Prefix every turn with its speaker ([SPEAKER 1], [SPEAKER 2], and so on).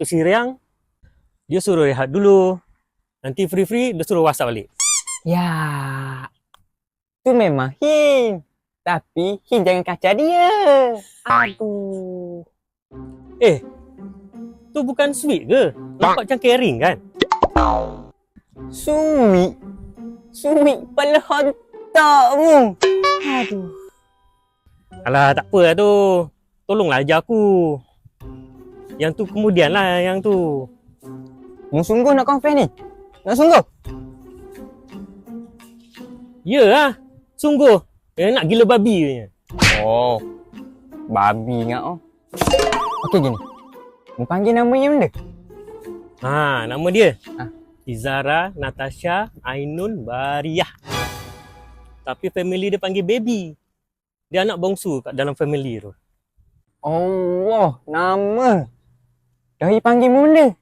[SPEAKER 1] tu si Riang, dia suruh rehat dulu. Nanti free-free, dia suruh WhatsApp balik.
[SPEAKER 2] Ya, tu memang Hin. Tapi Hin jangan kacau dia. Aduh.
[SPEAKER 1] Eh, tu bukan sweet ke? Nampak macam caring kan?
[SPEAKER 2] Sweet. Sweet pala hontakmu. Aduh.
[SPEAKER 1] Alah, tak apa lah tu. Tolonglah ajar aku. Yang tu kemudian lah, yang tu.
[SPEAKER 2] Mu sungguh nak confess ni? Nak sungguh?
[SPEAKER 1] Ya lah, sungguh. Nak gila babi punya.
[SPEAKER 2] Oh, babi ingat oh. Okey gini. Mu panggil nama dia benda?
[SPEAKER 1] Ha, nama dia.
[SPEAKER 2] Ha.
[SPEAKER 1] Izara Natasha Ainun Bariyah. Tapi family dia panggil baby. Dia anak bongsu kat dalam family tu.
[SPEAKER 2] Allah, nama. Dah panggil mu benda.